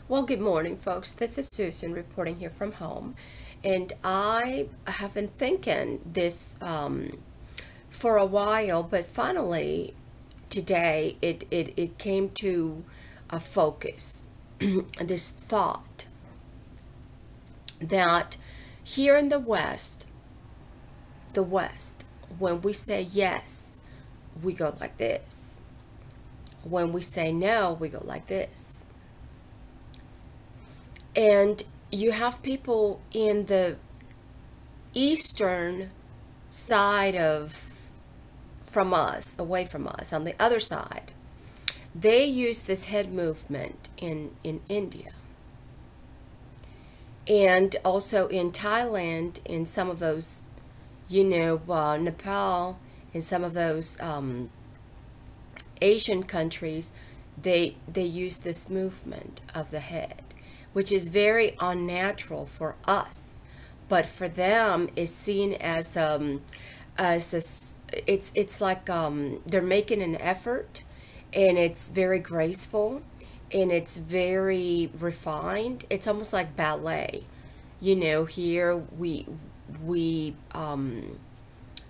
Well, good morning, folks. This is Susan reporting here from home. And I have been thinking this for a while, but finally today it came to a focus. This thought that here in the West, when we say yes, we go like this. When we say no, we go like this. And you have people in the eastern side of from us, away from us, on the other side. They use this head movement in India. And also in Thailand, in some of those, Nepal, in some of those Asian countries, they use this movement of the head, which is very unnatural for us, but for them is seen as it's like they're making an effort, and it's very graceful, and it's very refined. It's almost like ballet. Here we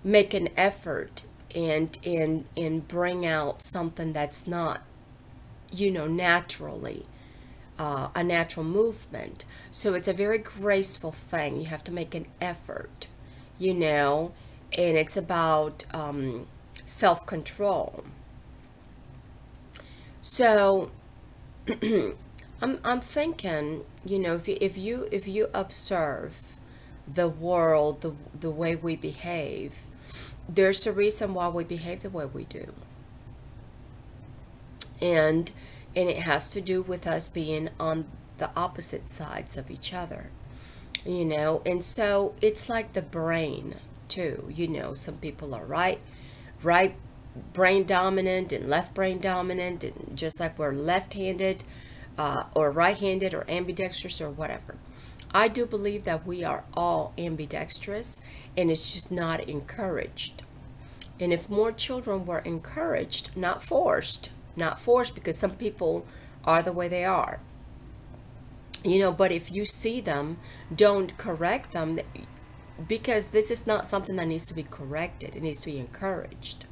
make an effort and bring out something that's not, naturally a natural movement. So it's a very graceful thing. You have to make an effort, and it's about self-control. So I'm thinking, if you observe the world, the way we behave, there's a reason why we behave the way we do. And it has to do with us being on the opposite sides of each other, and so it's like the brain too. Some people are right brain dominant and left brain dominant, and just like we're left-handed or right-handed or ambidextrous or whatever. I do believe that we are all ambidextrous, and it's just not encouraged. And if more children were encouraged, not forced, because some people are the way they are, but if you see them, don't correct them, because this is not something that needs to be corrected. It needs to be encouraged.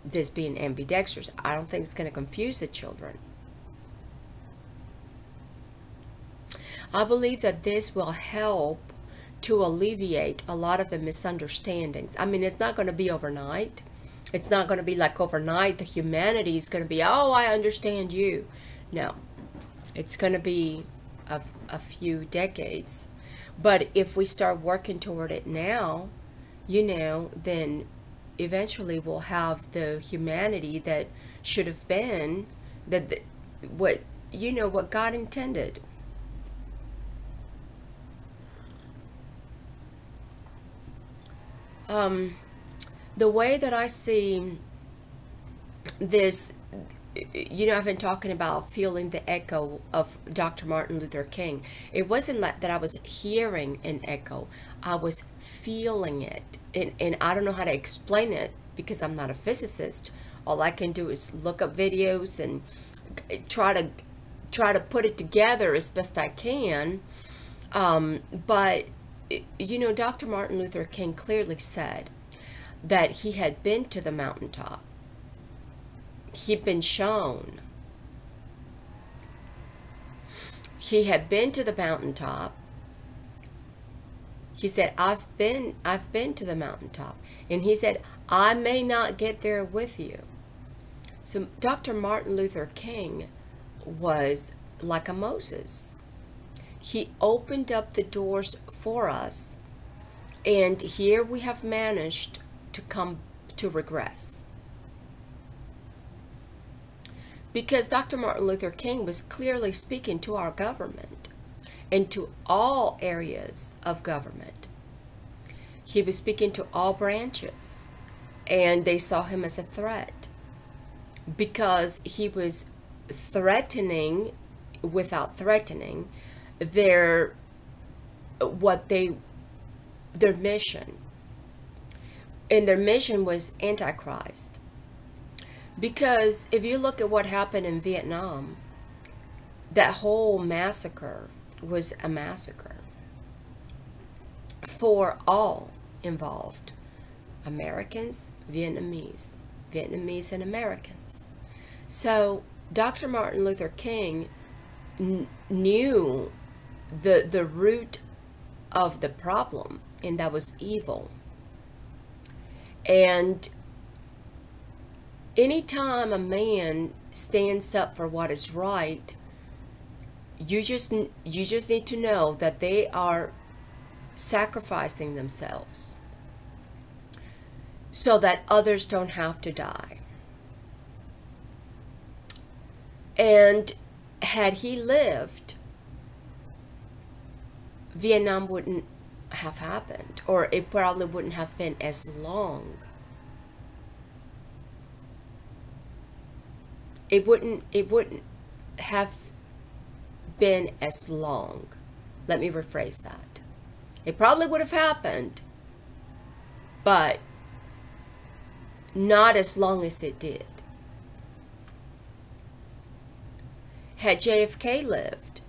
This being ambidextrous, I don't think it's going to confuse the children. I believe that this will help to alleviate a lot of the misunderstandings. I mean, it's not going to be overnight. It's not going to be like overnight the humanity is going to be, oh, I understand you. No, it's going to be a few decades. But if we start working toward it now, then eventually we'll have the humanity that should have been, what God intended. The way that I see this, I've been talking about feeling the echo of Dr. Martin Luther King. It wasn't like that I was hearing an echo. I was feeling it. And I don't know how to explain it because I'm not a physicist. All I can do is look up videos and try to put it together as best I can. But Dr. Martin Luther King clearly said that he had been to the mountaintop. He'd been shown. He had been to the mountaintop. He said, I've been to the mountaintop. And he said, I may not get there with you. So Dr. Martin Luther King was like a Moses. He opened up the doors for us, and here we have managed to come to regress. Because Dr. Martin Luther King was clearly speaking to our government and to all areas of government. He was speaking to all branches, and they saw him as a threat because he was threatening without threatening their mission. And their mission was Antichrist. Because if you look at what happened in Vietnam, that whole massacre was a massacre for all involved, Americans, Vietnamese and Americans. So Dr. Martin Luther King knew the root of the problem, and that was evil. And anytime a man stands up for what is right, you just need to know that they are sacrificing themselves so that others don't have to die. And had he lived, Vietnam wouldn't have happened, or it probably wouldn't have been as long. It wouldn't have been as long. Let me rephrase that. It probably would have happened, but not as long as it did. Had JFK lived,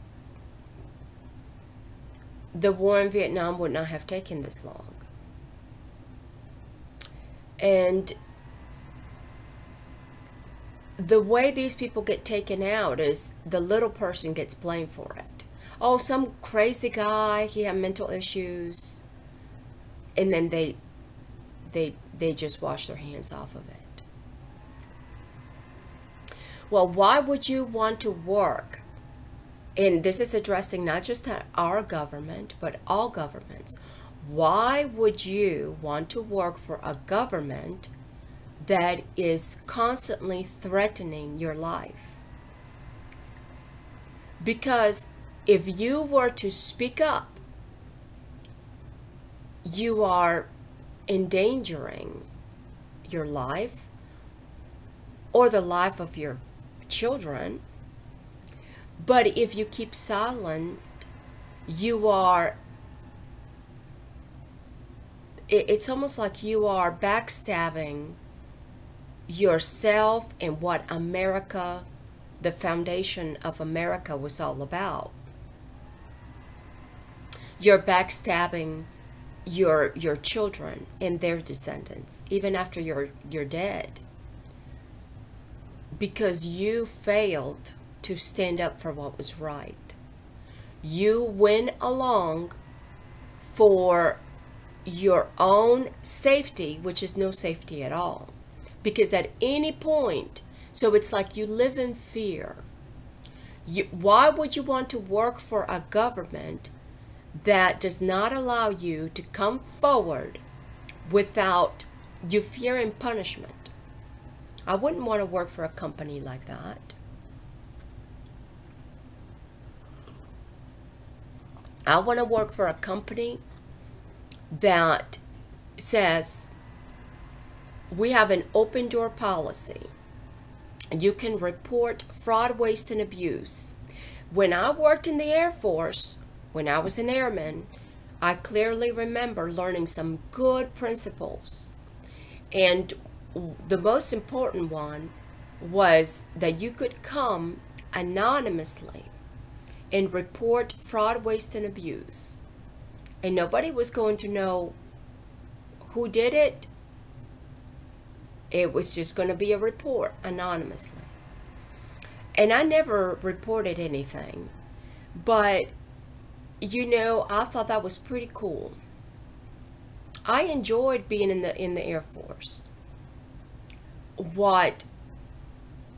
the war in Vietnam would not have taken this long. And the way these people get taken out is the little person gets blamed for it. Oh, some crazy guy, he had mental issues. And then they just wash their hands off of it. Well, why would you want to work? And this is addressing not just our government, but all governments. Why would you want to work for a government that is constantly threatening your life? Because if you were to speak up, you are endangering your life or the life of your children. But if you keep silent, you are, it's almost like you are backstabbing yourself and what America, the foundation of America, was all about. You're backstabbing your children and their descendants, even after you're dead, because you failed to stand up for what was right. You went along for your own safety, which is no safety at all. Because at any point, so it's like you live in fear. Why would you want to work for a government that does not allow you to come forward without you fearing punishment? I wouldn't want to work for a company like that. I want to work for a company that says we have an open door policy. You can report fraud, waste, and abuse. When I worked in the Air Force, when I was an airman, I clearly remember learning some good principles. And the most important one was that you could come anonymously and report fraud, waste, and abuse. And nobody was going to know who did it. It was just going to be a report anonymously. And I never reported anything. But, you know, I thought that was pretty cool. I enjoyed being in the Air Force. What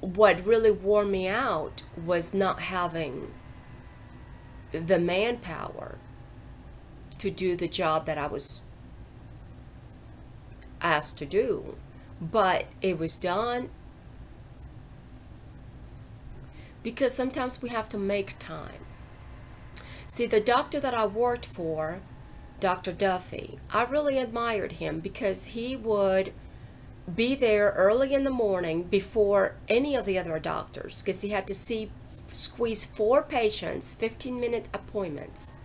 really wore me out was not having the manpower to do the job that I was asked to do. But it was done because sometimes we have to make time. See, the doctor that I worked for, Dr. Duffy, I really admired him because he would be there early in the morning before any of the other doctors, because he had to squeeze 4 patients, 15-minute appointments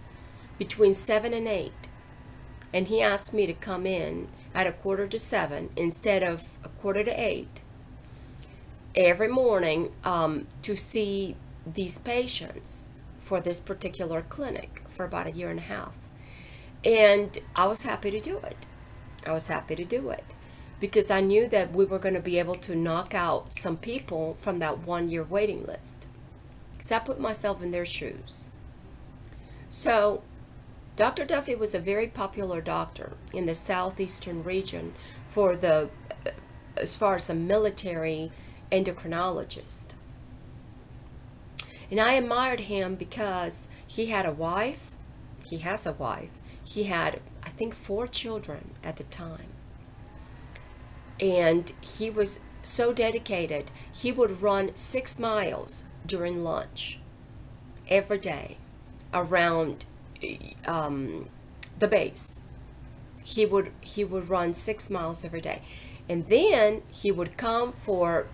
between 7 and 8. And he asked me to come in at 6:45 instead of 7:45 every morning to see these patients for this particular clinic for about a year and a half. And I was happy to do it. I was happy to do it because I knew that we were going to be able to knock out some people from that 1-year waiting list. So I put myself in their shoes. So Dr. Duffy was a very popular doctor in the southeastern region for the, as far as a military endocrinologist. And I admired him because he had a wife. He has a wife. He had, I think, 4 children at the time. And he was so dedicated. He would run 6 miles during lunch every day around the base. He would run 6 miles every day. And then he would come for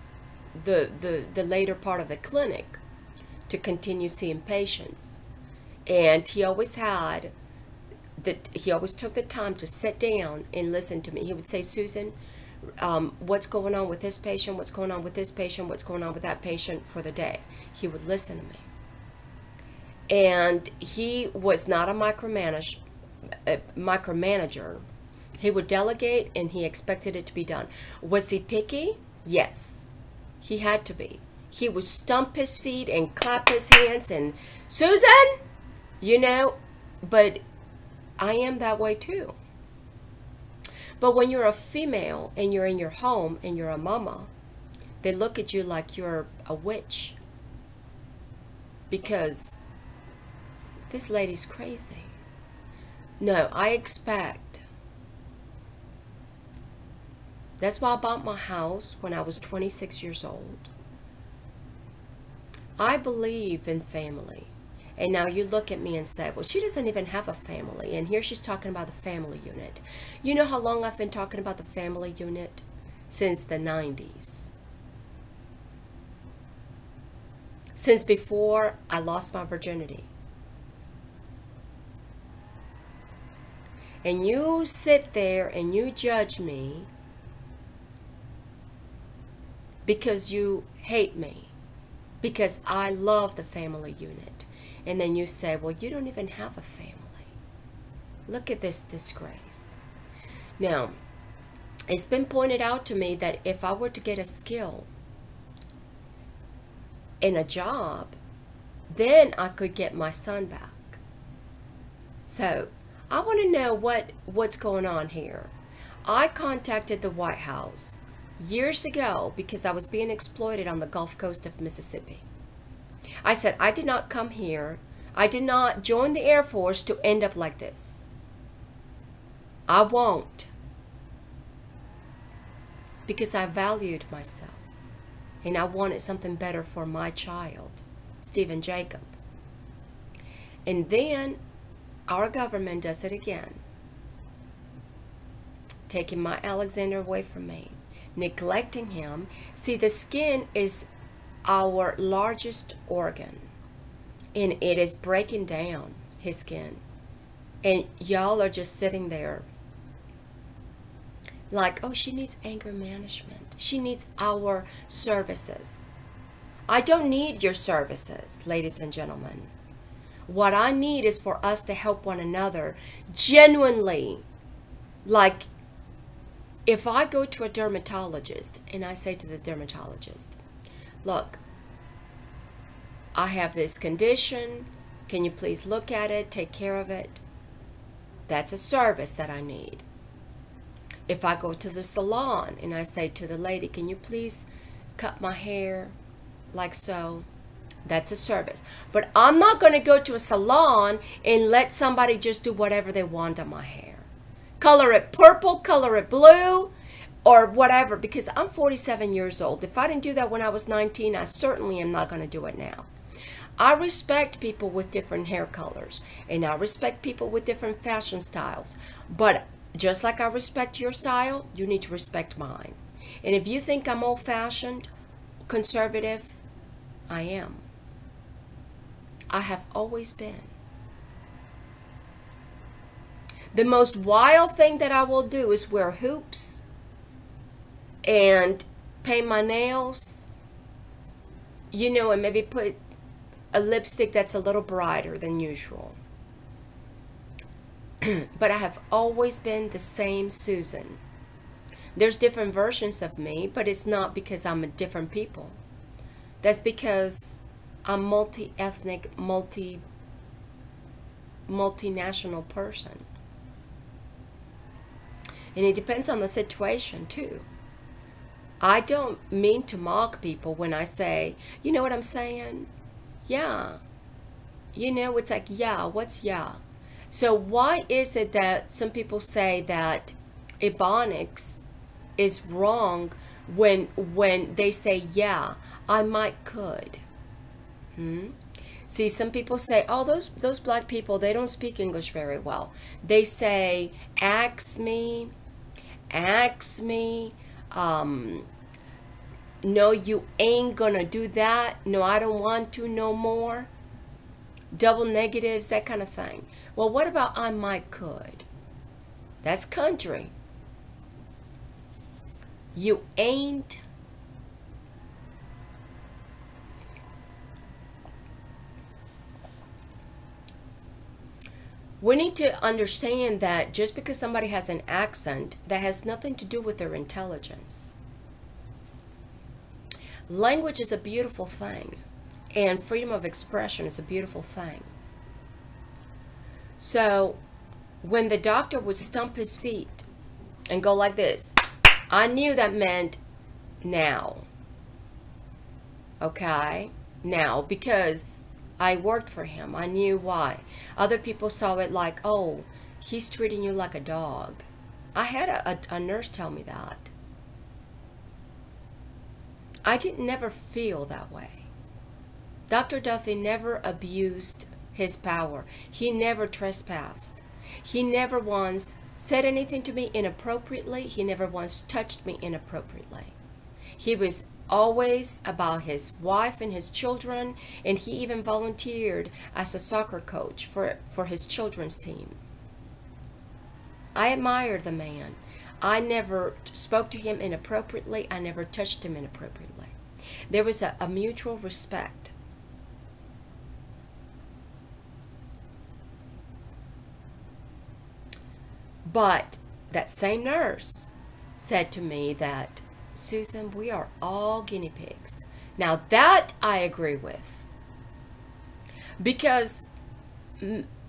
the later part of the clinic to continue seeing patients. And he always had he always took the time to sit down and listen to me. He would say, Susan, what's going on with this patient? What's going on with this patient? What's going on with that patient for the day? He would listen to me. And he was not a micromanager. He would delegate and he expected it to be done. Was he picky? Yes. He had to be. He would stump his feet and clap his hands and, Susan, you know, but I am that way too. But when you're a female and you're in your home and you're a mama, they look at you like you're a witch. Because this lady's crazy. No, I expect. That's why I bought my house when I was 26 years old. I believe in family. And now you look at me and say, well, she doesn't even have a family. And here she's talking about the family unit. You know how long I've been talking about the family unit? Since the 90s. Since before I lost my virginity. And you sit there and you judge me because you hate me. Because I love the family unit. And then you say, well, you don't even have a family. Look at this disgrace. Now, it's been pointed out to me that if I were to get a skill in a job, then I could get my son back. So, I want to know what's going on here. I contacted the White House years ago because I was being exploited on the Gulf Coast of Mississippi. I said, I did not come here. I did not join the Air Force to end up like this. I won't. Because I valued myself. And I wanted something better for my child, Stephen Jacob. And then our government does it again. Taking my Alexander away from me. Neglecting him. See, the skin is our largest organ, and it is breaking down his skin, and y'all are just sitting there like, oh, she needs anger management, she needs our services. I don't need your services, ladies and gentlemen. What I need is for us to help one another genuinely. Like, if I go to a dermatologist and I say to the dermatologist, look, I have this condition. Can you please look at it, take care of it? That's a service that I need. If I go to the salon and I say to the lady, can you please cut my hair like so? That's a service. But I'm not going to go to a salon and let somebody just do whatever they want on my hair. Color it purple, color it blue, or whatever, because I'm 47 years old. If I didn't do that when I was 19, I certainly am not going to do it now. I respect people with different hair colors, and I respect people with different fashion styles. But just like I respect your style, you need to respect mine. And if you think I'm old-fashioned, conservative, I am. I have always been. The most wild thing that I will do is wear hoops and paint my nails, you know, and maybe put a lipstick that's a little brighter than usual. But I have always been the same Susan. There's different versions of me, but it's not because I'm a different people. That's because I'm multi-ethnic, multinational person. And it depends on the situation too. I don't mean to mock people when I say, you know what I'm saying? Yeah. You know, it's like, yeah, what's yeah? So why is it that some people say that Ebonics is wrong when they say, yeah, I might could? See, some people say, oh, those black people, they don't speak English very well. They say, ask me, no, you ain't gonna do that. No, I don't want to no more. Double negatives, that kind of thing. Well, what about I might could? That's country. You ain't. We need to understand that just because somebody has an accent, that has nothing to do with their intelligence. Language is a beautiful thing, and freedom of expression is a beautiful thing. So when the doctor would stump his feet and go like this, I knew that meant now. Okay? Now, because I worked for him. I knew why. Other people saw it like, oh, he's treating you like a dog. I had a nurse tell me that. I didn't never feel that way. Dr. Duffy never abused his power. He never trespassed. He never once said anything to me inappropriately. He never once touched me inappropriately. He was always about his wife and his children, and he even volunteered as a soccer coach for his children's team. I admired the man. I never spoke to him inappropriately. I never touched him inappropriately. There was a mutual respect. But that same nurse said to me that, Susan, we are all guinea pigs. Now that I agree with. Because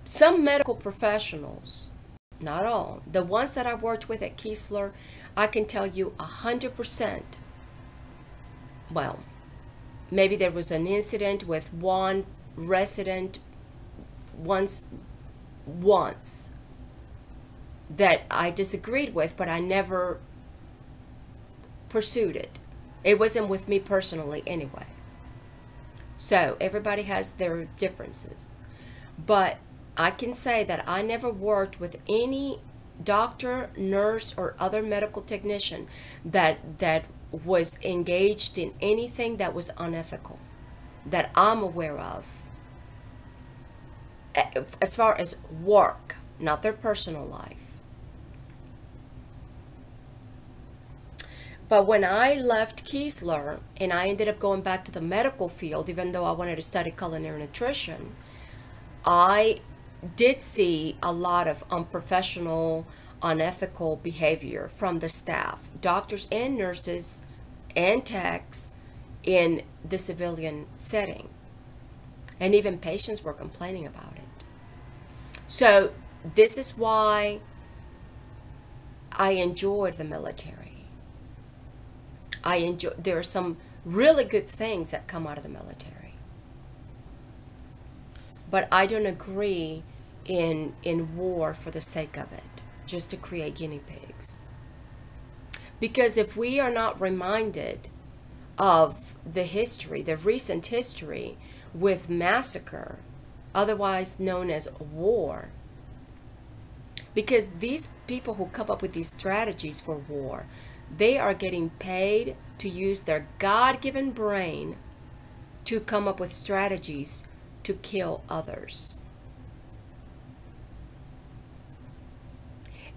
some medical professionals, not all, the ones that I worked with at Keesler, I can tell you 100%. Well, maybe there was an incident with one resident once that I disagreed with, but I never pursued it. It wasn't with me personally anyway. So everybody has their differences. But I can say that I never worked with any doctor, nurse, or other medical technician that was engaged in anything that was unethical, that I'm aware of, as far as work, not their personal life. But when I left Keesler and I ended up going back to the medical field, even though I wanted to study culinary nutrition, I did see a lot of unprofessional, unethical behavior from the staff, doctors and nurses and techs in the civilian setting. And even patients were complaining about it. So this is why I enjoyed the military. There are some really good things that come out of the military. But I don't agree in war for the sake of it, just to create guinea pigs. Because if we are not reminded of the history, the recent history with massacre, otherwise known as war, because these people who come up with these strategies for war, they are getting paid to use their God-given brain to come up with strategies to kill others.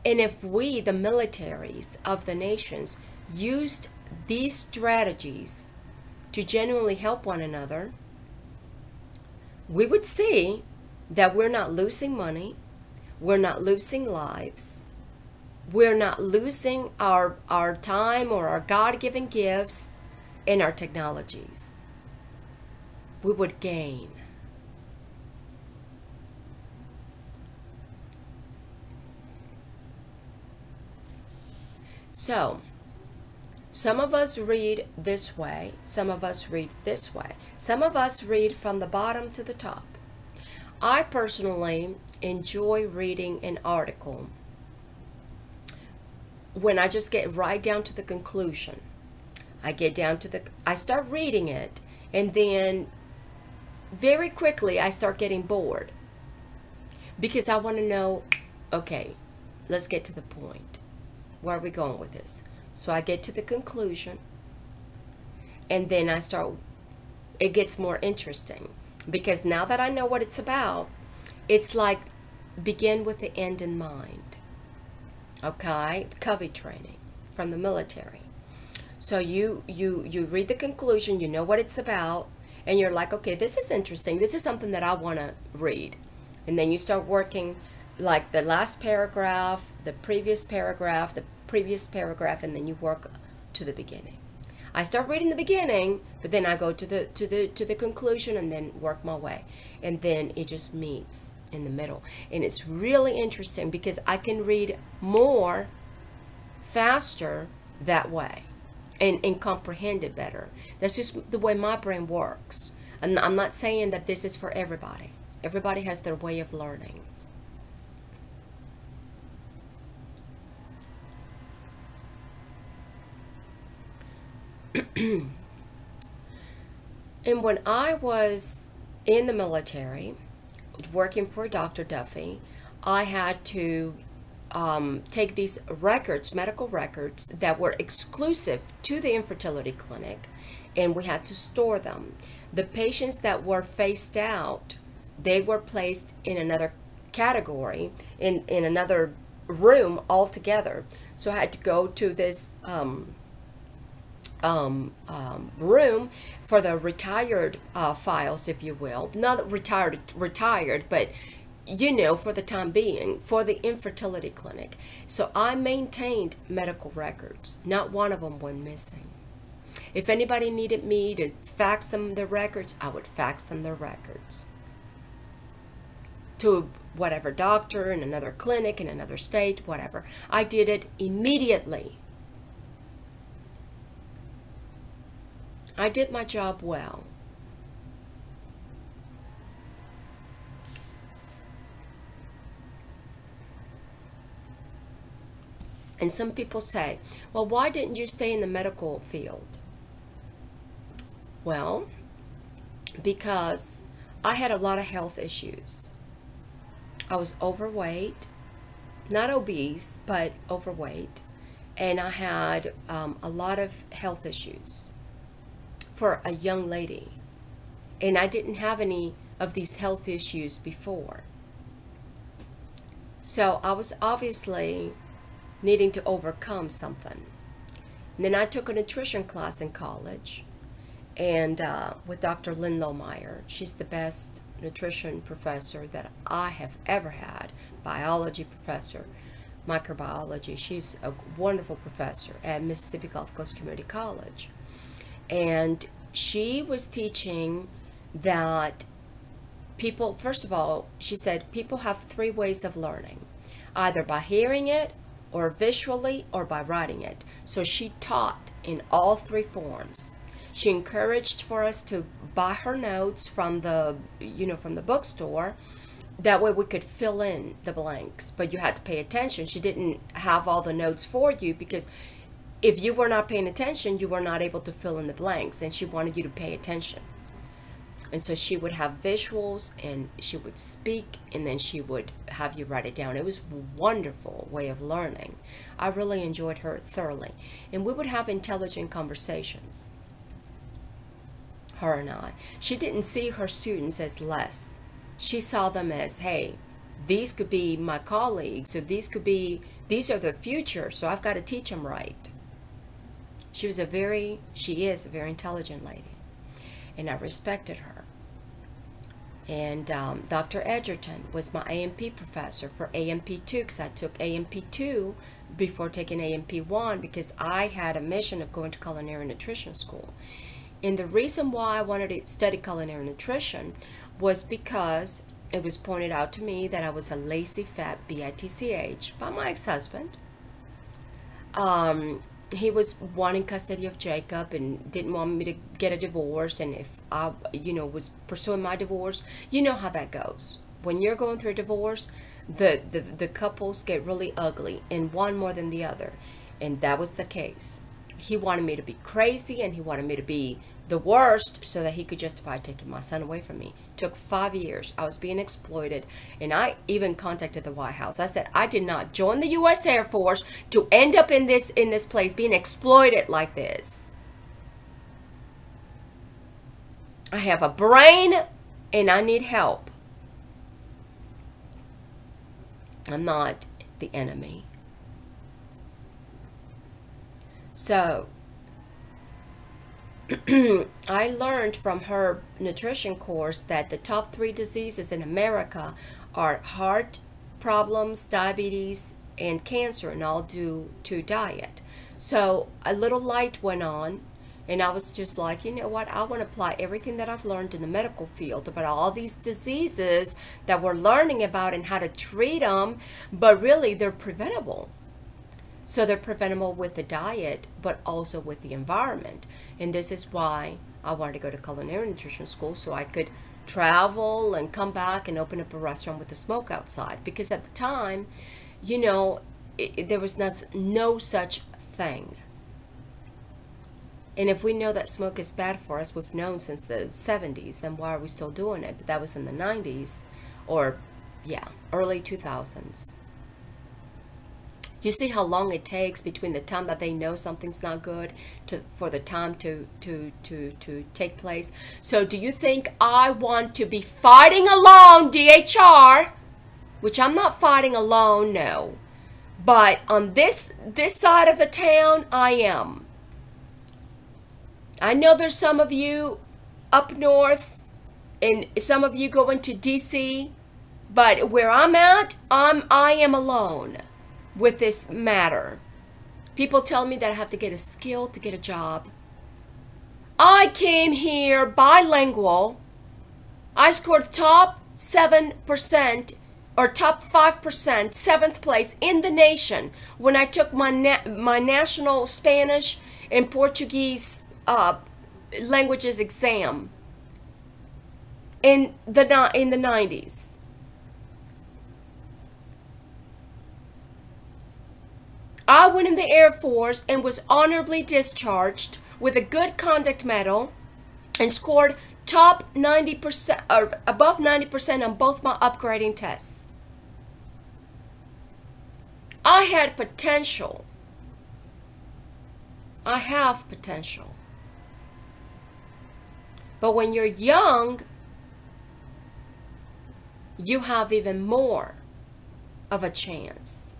And if we, the militaries of the nations, used these strategies to genuinely help one another, we would see that we're not losing money, we're not losing lives, we're not losing our time or our God-given gifts in our technologies. We would gain. So, some of us read this way, some of us read this way. Some of us read from the bottom to the top. I personally enjoy reading an article when I just get right down to the conclusion. I start reading it, and then very quickly I start getting bored because I want to know, okay, let's get to the point. Where are we going with this? So I get to the conclusion, and then it gets more interesting because now that I know what it's about, it's like begin with the end in mind. Okay, Covey training from the military. So you read the conclusion, you know what it's about, and you're like, okay, this is interesting. This is something that I want to read. And then you start working like the last paragraph, the previous paragraph, and then you work to the beginning. I start reading the beginning, but then I go to the conclusion and then work my way. And then it just meets in the middle. And it's really interesting because I can read more faster that way and comprehend it better. That's just the way my brain works. And I'm not saying that this is for everybody. Everybody has their way of learning. And when I was in the military, working for Dr. Duffy, I had to take these records, medical records, that were exclusive to the infertility clinic, and we had to store them. The patients that were phased out, they were placed in another category, in another room altogether. So I had to go to this room for the retired files, if you will. Not retired, but you know, for the time being, for the infertility clinic. So I maintained medical records. Not one of them went missing. If anybody needed me to fax them the records, I would fax them the records to whatever doctor in another clinic in another state, whatever. I did it immediately. I did my job well. And some people say, well, why didn't you stay in the medical field? Well, because I had a lot of health issues. I was overweight, not obese, but overweight. And I had a lot of health issues for a young lady. And I didn't have any of these health issues before. So I was obviously needing to overcome something. And then I took a nutrition class in college, and with Dr. Lynn Lohmeyer. She's the best nutrition professor that I have ever had. Biology professor, microbiology. She's a wonderful professor at Mississippi Gulf Coast Community College. And she was teaching that people, first of all, she said people have three ways of learning, either by hearing it, or visually, or by writing it. So she taught in all three forms. She encouraged for us to buy her notes from the, from the bookstore. That way we could fill in the blanks, but you had to pay attention. She didn't have all the notes for you because if you were not paying attention, you were not able to fill in the blanks, and she wanted you to pay attention. And so she would have visuals, and she would speak, and then she would have you write it down. It was a wonderful way of learning. I really enjoyed her thoroughly. And we would have intelligent conversations, her and I. She didn't see her students as less. She saw them as, hey, these could be my colleagues, or these are the future, so I've got to teach them right. She is a very intelligent lady, and I respected her. And Dr. Edgerton was my A&P professor for A&P2, because I took A&P2 before taking A&P1, because I had a mission of going to culinary nutrition school. And the reason why I wanted to study culinary nutrition was because it was pointed out to me that I was a lazy, fat bitch by my ex-husband. He was wanting custody of Jacob and didn't want me to get a divorce. And if I, was pursuing my divorce, you know how that goes. When you're going through a divorce, the couples get really ugly, and one more than the other. And that was the case. He wanted me to be crazy, and he wanted me to be the worst so that he could justify taking my son away from me. It took 5 years. I was being exploited, and I even contacted the White House. I said, I did not join the U.S. Air Force to end up in this place being exploited like this. I have a brain, and I need help. I'm not the enemy. So I learned from her nutrition course that the top 3 diseases in America are heart problems, diabetes, and cancer, and all due to diet. So a little light went on, and I was just like, you know what, I want to apply everything that I've learned in the medical field about all these diseases that we're learning about and how to treat them, but really they're preventable. So they're preventable with the diet, but also with the environment. And this is why I wanted to go to culinary nutrition school, so I could travel and come back and open up a restaurant with a smoke outside. Because at the time, there was no such thing. And if we know that smoke is bad for us, we've known since the 70s, then why are we still doing it? But that was in the 90s, or early 2000s. You see how long it takes between the time that they know something's not good for the time to take place. So do you think I want to be fighting alone, DHR? Which I'm not fighting alone, no. But on this side of the town, I am. I know there's some of you up north, and some of you going to DC, but where I'm at, I am alone with this matter. People tell me that I have to get a skill to get a job. I came here bilingual. I scored top 7% or top 5%, 7th place in the nation when I took my national Spanish and Portuguese languages exam in the 90s. I went in the Air Force and was honorably discharged with a good conduct medal and scored top 90% or above 90% on both my upgrading tests. I had potential. I have potential. But when you're young, you have even more of a chance.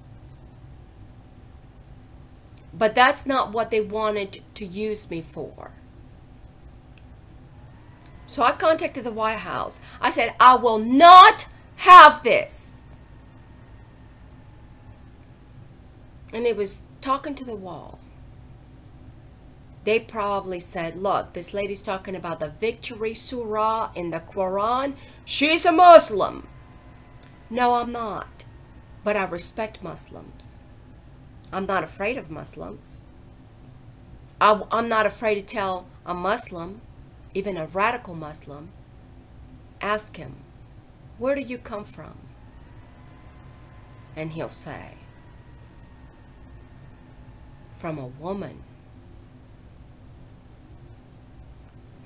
But that's not what they wanted to use me for. So I contacted the White House. I said, I will not have this. And it was talking to the wall. They probably said, look, this lady's talking about the victory surah in the Quran. She's a Muslim. No, I'm not. But I respect Muslims. I'm not afraid of Muslims. I'm not afraid to tell a Muslim, even a radical Muslim, ask him, where do you come from? And he'll say, from a woman.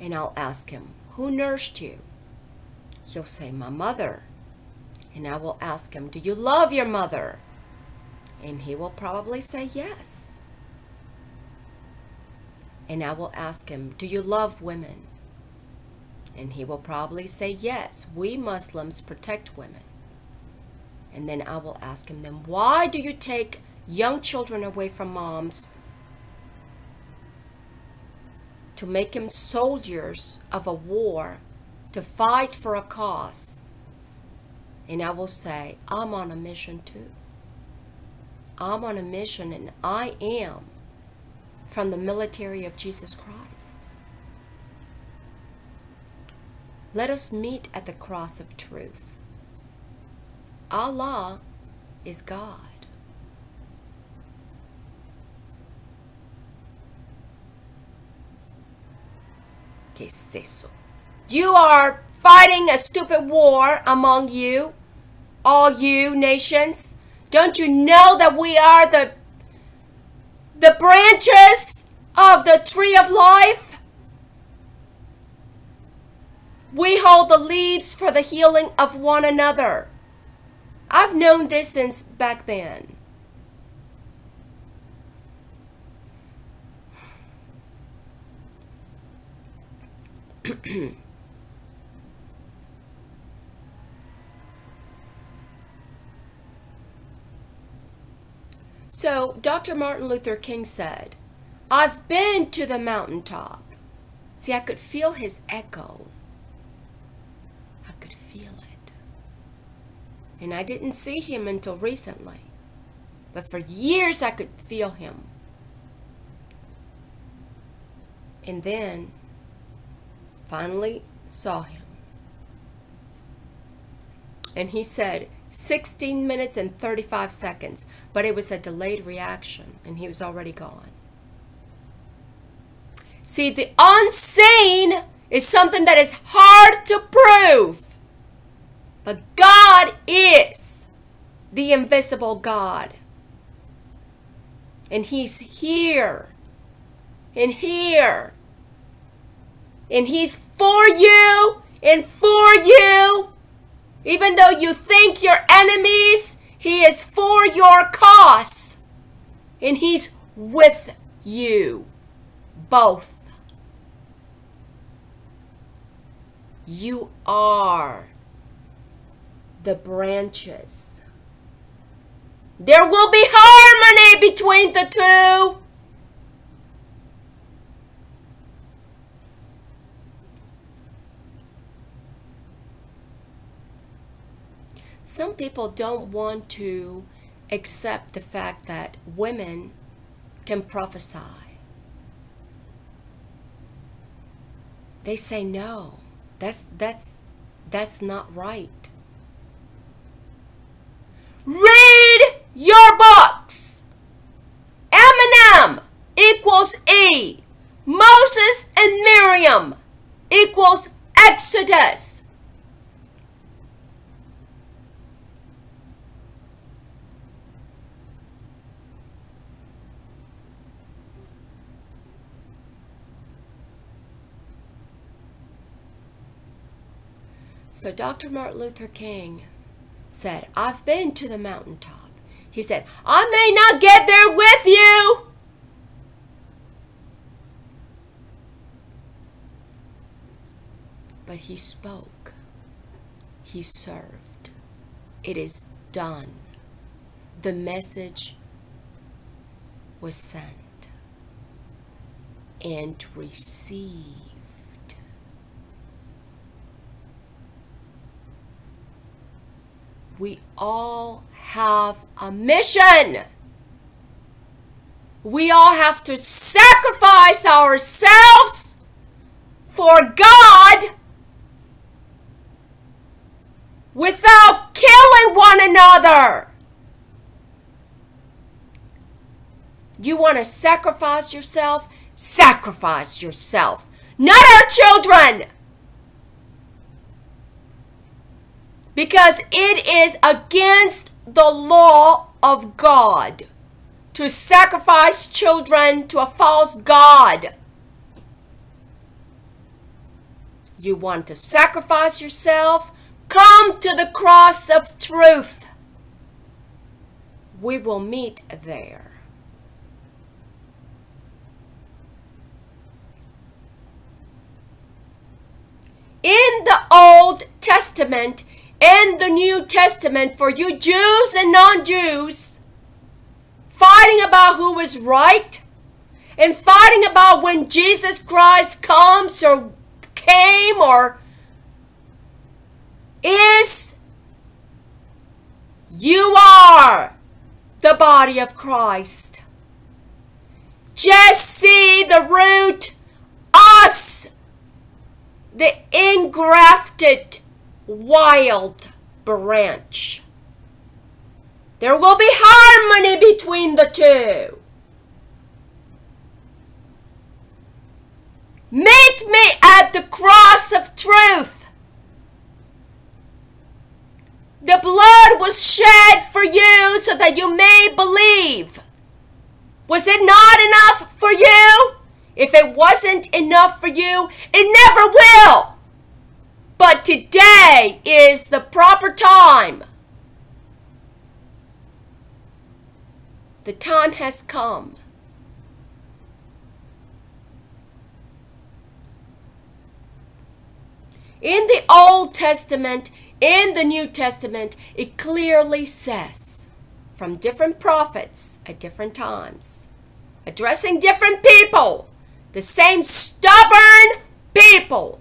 And I'll ask him, who nursed you? He'll say, my mother. And I will ask him, do you love your mother? And he will probably say yes. And I will ask him, do you love women? And he will probably say yes. We Muslims protect women. And then I will ask him, then why do you take young children away from moms to make them soldiers of a war to fight for a cause. And I will say, I'm on a mission too. I'm on a mission, and I am from the military of Jesus Christ. Let us meet at the cross of truth. Allah is God. ¿Qué es eso? You are fighting a stupid war among you, all you nations. Don't you know that we are the branches of the tree of life? We hold the leaves for the healing of one another. I've known this since back then. So, Dr. Martin Luther King said, I've been to the mountaintop. See, I could feel his echo. I could feel it. And I didn't see him until recently. But for years I could feel him. And then, finally saw him. And he said, 16 minutes and 35 seconds, but it was a delayed reaction, and he was already gone. See, the unseen is something that is hard to prove, but God is the invisible God, and He's here, and here, and He's for you, and for you. Even though you think you're enemies, He is for your cause. And He's with you. Both. You are the branches. There will be harmony between the two. Some people don't want to accept the fact that women can prophesy. They say no, that's not right. Read your books. Eminem equals E. Moses and Miriam equals Exodus. So Dr. Martin Luther King said, I've been to the mountaintop. He said, I may not get there with you. But he spoke. He served. It is done. The message was sent and received. We all have a mission. We all have to sacrifice ourselves for God without killing one another. You want to sacrifice yourself? Sacrifice yourself. Not our children. Because it is against the law of God to sacrifice children to a false god. You want to sacrifice yourself? Come to the cross of truth. We will meet there. In the Old Testament and the New Testament, for you Jews and non-Jews, fighting about who is right and fighting about when Jesus Christ comes or came or You are the body of Christ. Just see the root, us, the engrafted wild branch. There will be harmony between the two. Meet me at the cross of truth. The blood was shed for you so that you may believe. Was it not enough for you? If it wasn't enough for you, it never will. But today is the proper time. The time has come. In the Old Testament, in the New Testament, it clearly says, from different prophets at different times, addressing different people, the same stubborn people.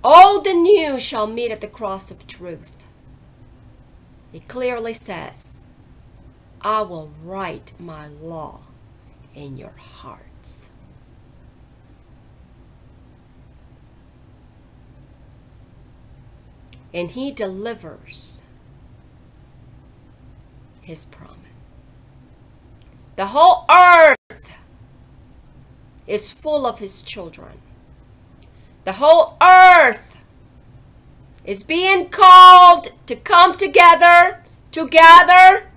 Old and new shall meet at the cross of truth. It clearly says, I will write my law in your hearts. And he delivers his promise. The whole earth is full of his children. The whole earth is being called to come together, to gather.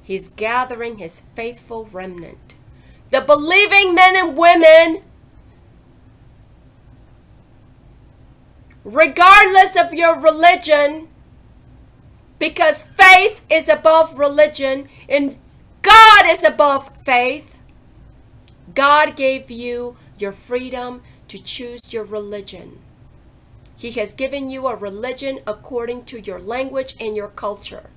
He's gathering his faithful remnant. The believing men and women, regardless of your religion, because faith is above religion and God is above faith. God gave you your freedom to choose your religion. He has given you a religion according to your language and your culture.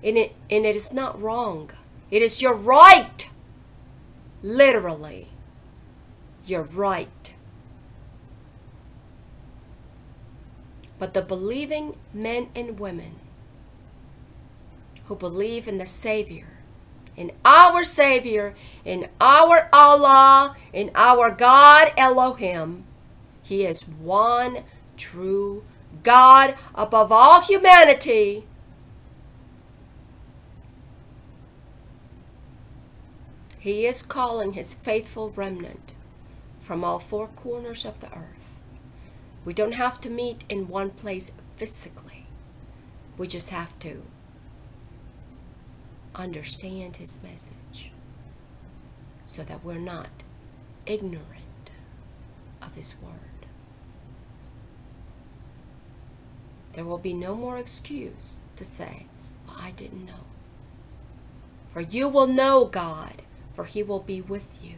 And it is not wrong. It is your right. Literally, your right. But the believing men and women who believe in the Savior, in our Savior, in our Allah, in our God Elohim, He is one true God above all humanity. He is calling His faithful remnant from all four corners of the earth. We don't have to meet in one place physically. We just have to understand His message so that we're not ignorant of His word. There will be no more excuse to say, well, I didn't know. For you will know God, for He will be with you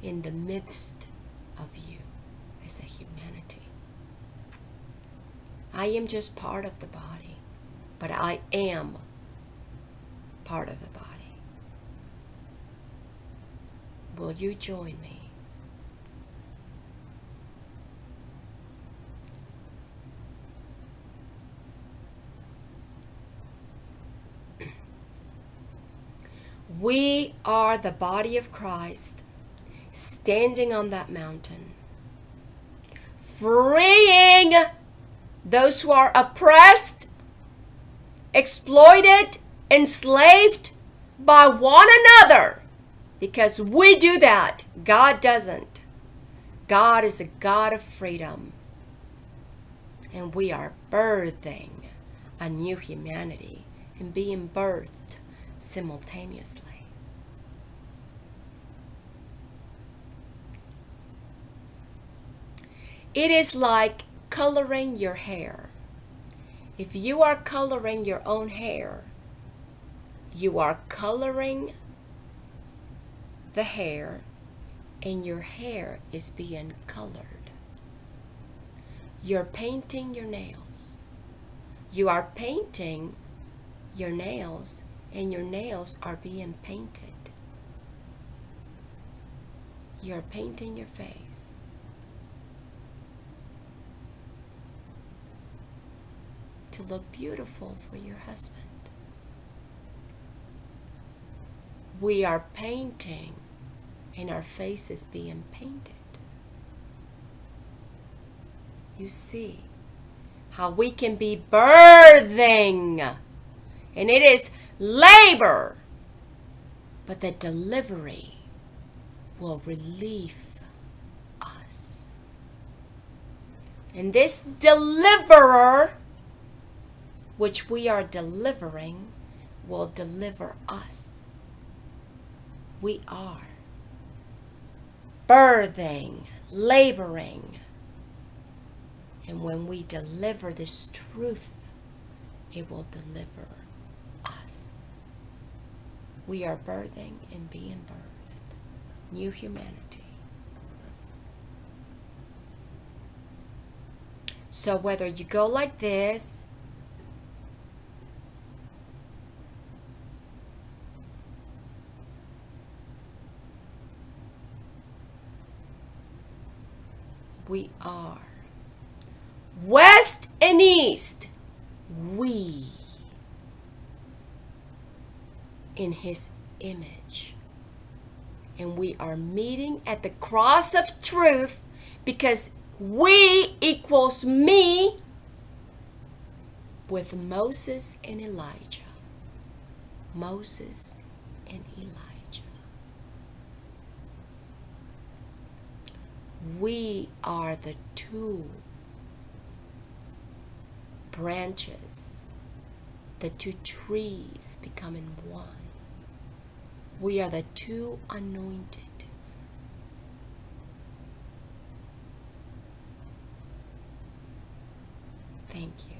in the midst of you as a humanity. I am just part of the body, but I am part of the body. Will you join me? We are the body of Christ standing on that mountain, freeing those who are oppressed, exploited, enslaved by one another, because we do that. God doesn't. God is a God of freedom, and we are birthing a new humanity and being birthed simultaneously. It is like coloring your hair. If you are coloring your own hair, you are coloring the hair, and your hair is being colored. You're painting your nails. You are painting your nails, and your nails are being painted. You're painting your face. to look beautiful for your husband. We are painting, and our face is being painted. You see how we can be birthing, and it is labor, but the delivery will relieve us. And this deliverer, which we are delivering, will deliver us. We are birthing, laboring. And when we deliver this truth, it will deliver us. We are birthing and being birthed. New humanity. So whether you go like this, we are west and east, we in his image. And we are meeting at the cross of truth, because we equals me with Moses and Elijah. Moses and Elijah. We are the two branches, the two trees becoming one. We are the two anointed. Thank you.